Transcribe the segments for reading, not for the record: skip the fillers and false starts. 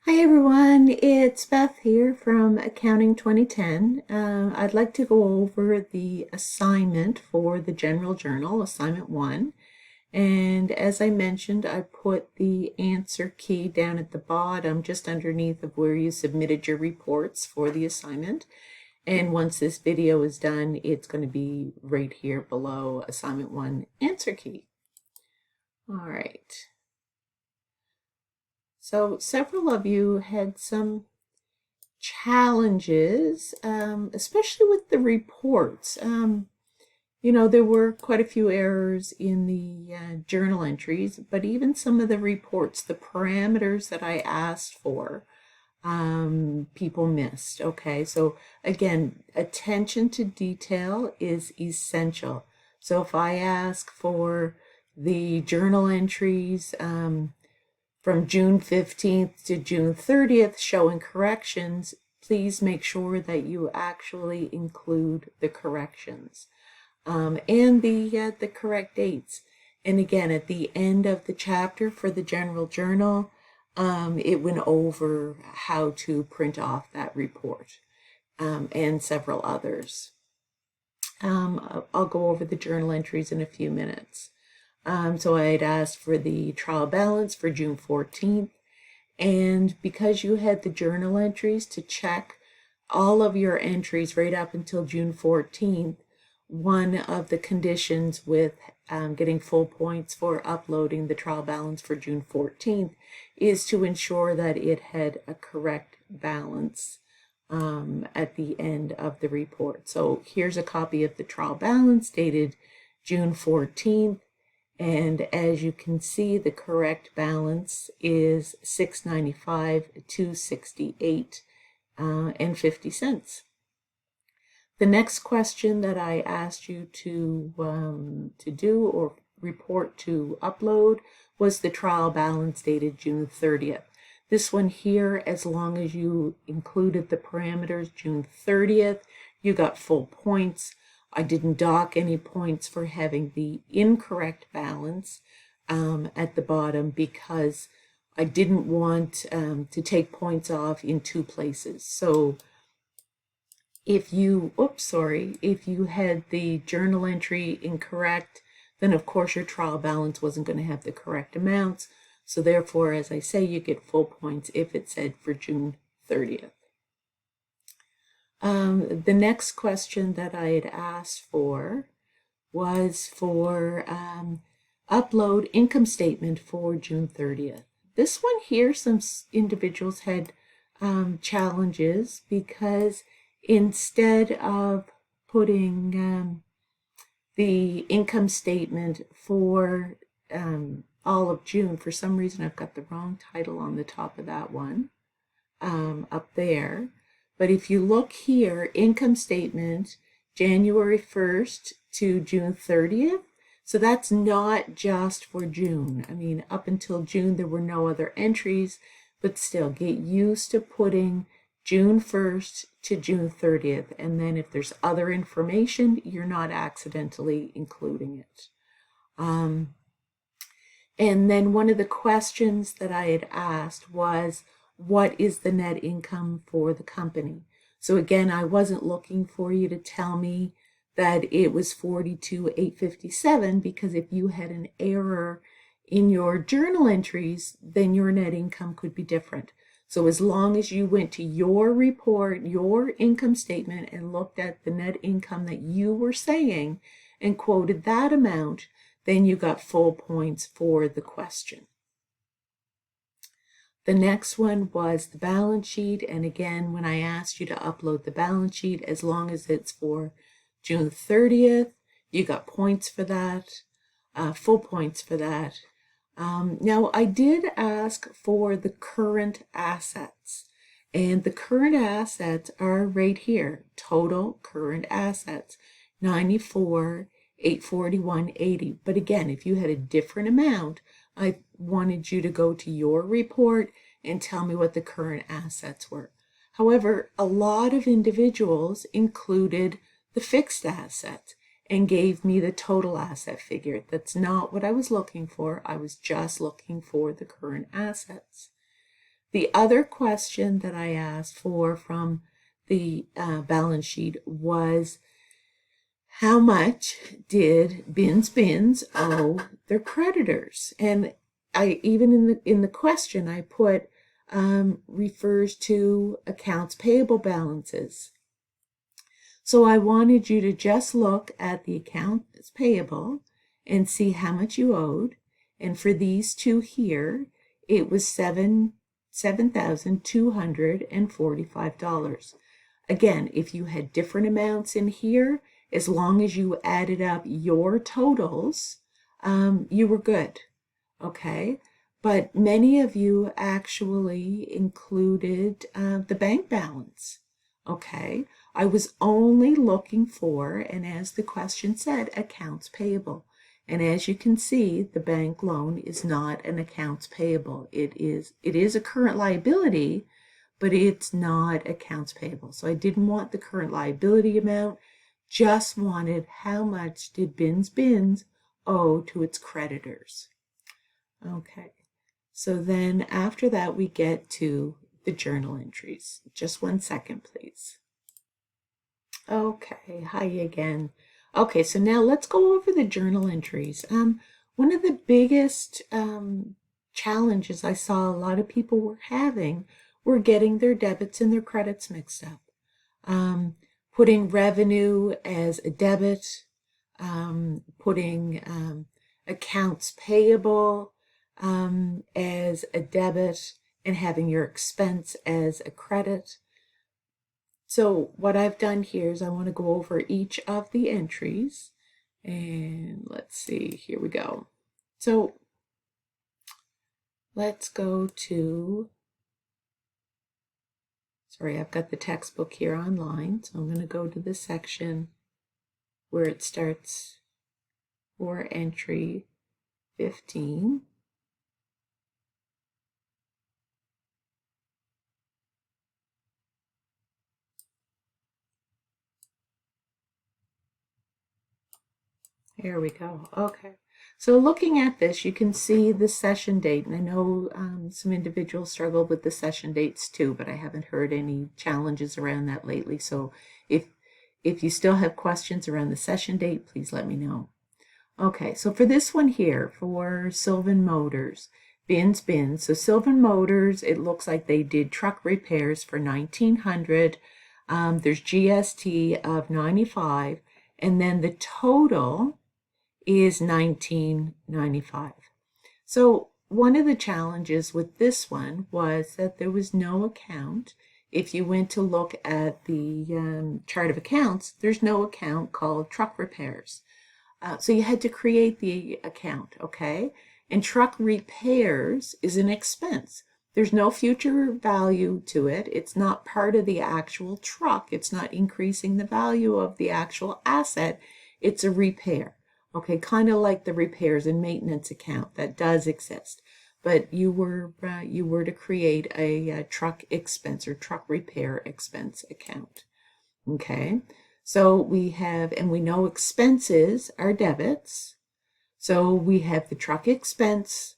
Hi everyone, it's Beth here from Accounting 2010. I'd like to go over the assignment for the General Journal, Assignment 1. And as I mentioned, I put the answer key down at the bottom, just underneath of where you submitted your reports for the assignment. And once this video is done, it's going to be right here below Assignment 1 answer key. All right. So several of you had some challenges, especially with the reports. There were quite a few errors in the journal entries, but even some of the reports, the parameters that I asked for, people missed. Okay, so again, attention to detail is essential. So if I ask for the journal entries, from June 15th to June 30th showing corrections, please make sure that you actually include the corrections and the correct dates. And again, at the end of the chapter for the General Journal, it went over how to print off that report and several others. I'll go over the journal entries in a few minutes. So I had asked for the trial balance for June 14th. And because you had the journal entries to check all of your entries right up until June 14th, one of the conditions with getting full points for uploading the trial balance for June 14th is to ensure that it had a correct balance at the end of the report. So here's a copy of the trial balance dated June 14th. And as you can see, the correct balance is $695,268 and 50 cents. The next question that I asked you to do or report to upload was the trial balance dated June 30th. This one here, as long as you included the parameters June 30th, you got full points. I didn't dock any points for having the incorrect balance at the bottom because I didn't want to take points off in two places. So if you had the journal entry incorrect, then of course your trial balance wasn't going to have the correct amounts. So therefore, as I say, you get full points if it said for June 30th. The next question that I had asked for was for upload income statement for June 30th. This one here, some individuals had challenges because instead of putting the income statement for all of June, for some reason I've got the wrong title on the top of that one up there. But if you look here, income statement, January 1st to June 30th. So that's not just for June. I mean, up until June, there were no other entries, but still get used to putting June 1st to June 30th. And then if there's other information, you're not accidentally including it. And then one of the questions that I had asked was, what is the net income for the company? So again, I wasn't looking for you to tell me that it was 42,857 because if you had an error in your journal entries, then your net income could be different. So as long as you went to your report, your income statement, and looked at the net income that you were saying and quoted that amount, then you got full points for the question. The next one was the balance sheet. And again, when I asked you to upload the balance sheet, as long as it's for June 30th, you got points for that, full points for that. Now, I did ask for the current assets. And the current assets are right here. Total current assets, 94,841.80. But again, if you had a different amount, I wanted you to go to your report and tell me what the current assets were. However, a lot of individuals included the fixed assets and gave me the total asset figure. That's not what I was looking for. I was just looking for the current assets. The other question that I asked for from the balance sheet was, how much did Bins owe their creditors? And I even in the question I put refers to accounts payable balances. So I wanted you to just look at the accounts payable and see how much you owed. And for these two here, it was $7,245. Again, if you had different amounts in here, as long as you added up your totals, you were good. Okay. But many of you actually included the bank balance. Okay. I was only looking for, and as the question said, accounts payable. And as you can see, the bank loan is not an accounts payable. It is a current liability, but it's not accounts payable. So I didn't want the current liability amount, just wanted how much did Bins owe to its creditors. Okay, so then after that we get to the journal entries. Just 1 second, please. Okay, hi again. Okay, so now let's go over the journal entries. One of the biggest challenges I saw a lot of people were having were getting their debits and their credits mixed up. Putting revenue as a debit, putting accounts payable as a debit, and having your expense as a credit. So what I've done here is I want to go over each of the entries, and let's see, here we go. So let's go to, sorry, I've got the textbook here online, so I'm going to go to the section where it starts for entry 15. Here we go. Okay. So looking at this, you can see the session date, and I know some individuals struggle with the session dates too, but I haven't heard any challenges around that lately. So if you still have questions around the session date, please let me know. Okay, so for this one here, for Sylvan Motors, Bins. So Sylvan Motors, it looks like they did truck repairs for $1,900. There's GST of $95, and then the total is $19.95. So one of the challenges with this one was that there was no account. If you went to look at the chart of accounts, there's no account called truck repairs. So you had to create the account, okay? And truck repairs is an expense. There's no future value to it. It's not part of the actual truck. It's not increasing the value of the actual asset. It's a repair. Okay, kind of like the repairs and maintenance account that does exist, but you were to create a truck expense or truck repair expense account. Okay, so we have, and we know expenses are debits, so we have the truck expense.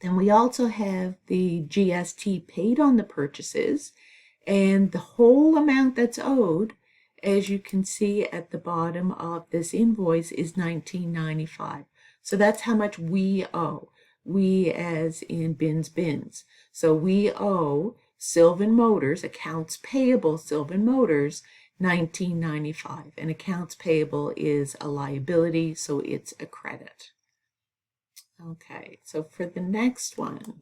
Then we also have the GST paid on the purchases, and the whole amount that's owed, as you can see at the bottom of this invoice, is $19.95. So that's how much we owe. We as in Bins. So we owe Sylvan Motors, accounts payable Sylvan Motors, $19.95. And accounts payable is a liability, so it's a credit. Okay, so for the next one,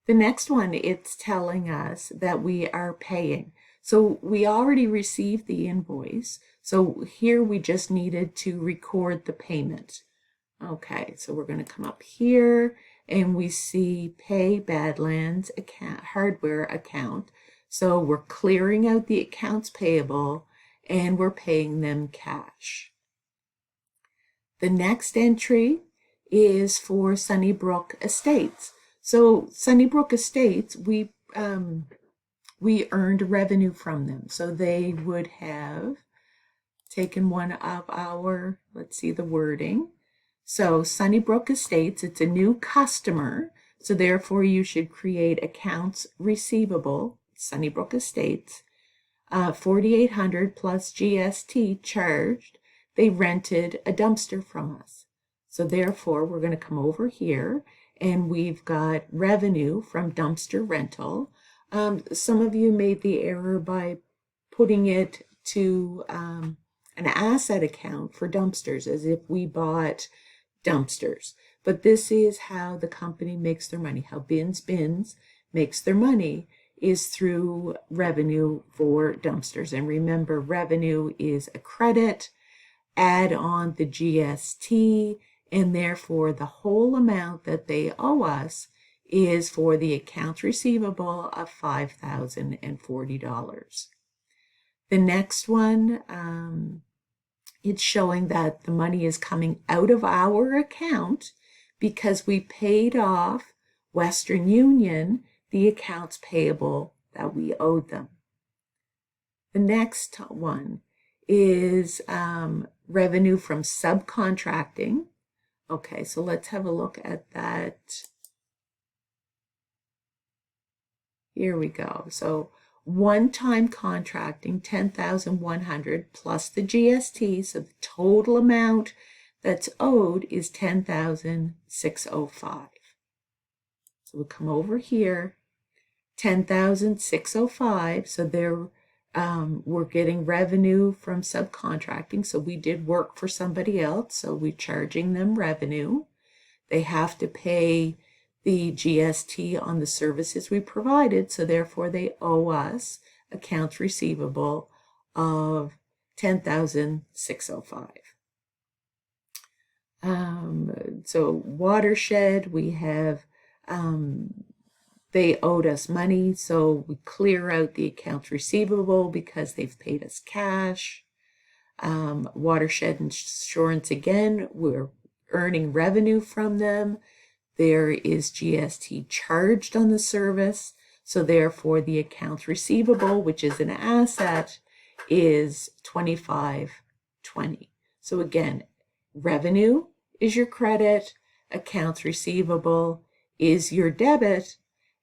it's telling us that we are paying. So we already received the invoice. So here we just needed to record the payment. Okay, so we're going to come up here and we see pay Badlands account, hardware account. So we're clearing out the accounts payable and we're paying them cash. The next entry is for Sunnybrook Estates. So Sunnybrook Estates, we earned revenue from them. So they would have taken one of our, let's see the wording. So Sunnybrook Estates, it's a new customer, so therefore you should create accounts receivable, Sunnybrook Estates, 4,800 plus GST charged. They rented a dumpster from us. So therefore we're going to come over here and we've got revenue from dumpster rental. Some of you made the error by putting it to an asset account for dumpsters as if we bought dumpsters. But this is how the company makes their money. How Bins makes their money is through revenue for dumpsters. And remember, revenue is a credit, add on the GST, and therefore the whole amount that they owe us is for the accounts receivable of $5,040. The next one, it's showing that the money is coming out of our account because we paid off Western Union the accounts payable that we owed them. The next one is revenue from subcontracting. Okay, so let's have a look at that. Here we go. So one-time contracting, 10,100 plus the GST, so the total amount that's owed is 10,605. So we'll come over here, 10,605. So there, we're getting revenue from subcontracting. So we did work for somebody else, so we're charging them revenue. They have to pay the GST on the services we provided, so therefore they owe us accounts receivable of 10,605. So Watershed, we have, they owed us money, so we clear out the accounts receivable because they've paid us cash. Watershed Insurance, again, we're earning revenue from them. There is GST charged on the service, so therefore the accounts receivable, which is an asset, is $25.20. So again, revenue is your credit, accounts receivable is your debit,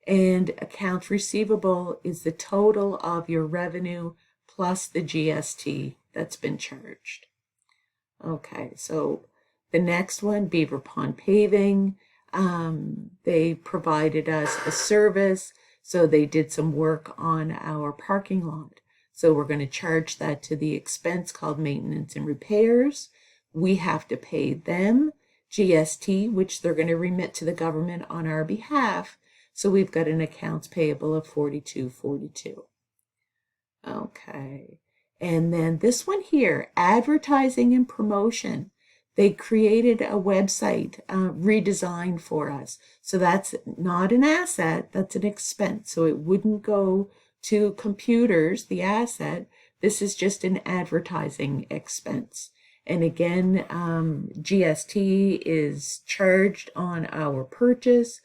and accounts receivable is the total of your revenue plus the GST that's been charged. Okay, so the next one, Beaver Pond Paving. They provided us a service, so they did some work on our parking lot. So we're going to charge that to the expense called maintenance and repairs. We have to pay them GST, which they're going to remit to the government on our behalf. So we've got an accounts payable of $42.42. Okay. And then this one here, advertising and promotion. They created a website redesigned for us. So that's not an asset, that's an expense. So it wouldn't go to computers, the asset. This is just an advertising expense. And again, GST is charged on our purchase,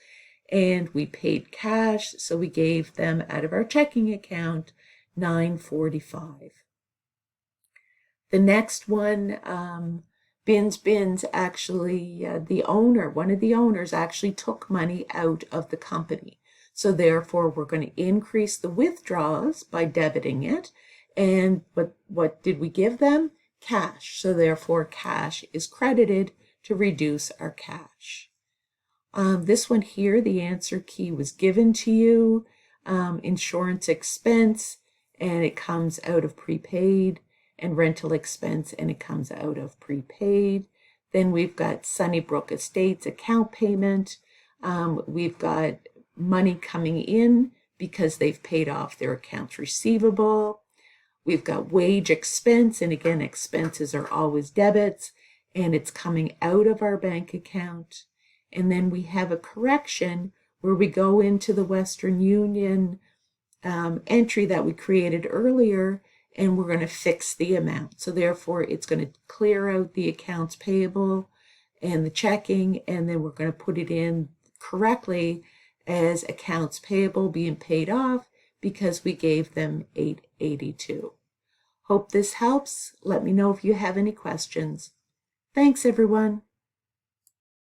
and we paid cash. So we gave them out of our checking account $9.45. The next one, Bins actually, the owner, one of the owners actually took money out of the company. So therefore, we're going to increase the withdrawals by debiting it. And what did we give them? Cash. So therefore, cash is credited to reduce our cash. This one here, the answer key was given to you. Insurance expense, and it comes out of prepaid, and rental expense, and it comes out of prepaid. Then we've got Sunnybrook Estates account payment. We've got money coming in because they've paid off their accounts receivable. We've got wage expense, and again, expenses are always debits, and it's coming out of our bank account. And then we have a correction where we go into the Western Union entry that we created earlier, and we're going to fix the amount. So therefore, it's going to clear out the accounts payable and the checking, and then we're going to put it in correctly as accounts payable being paid off because we gave them $882. Hope this helps. Let me know if you have any questions. Thanks, everyone.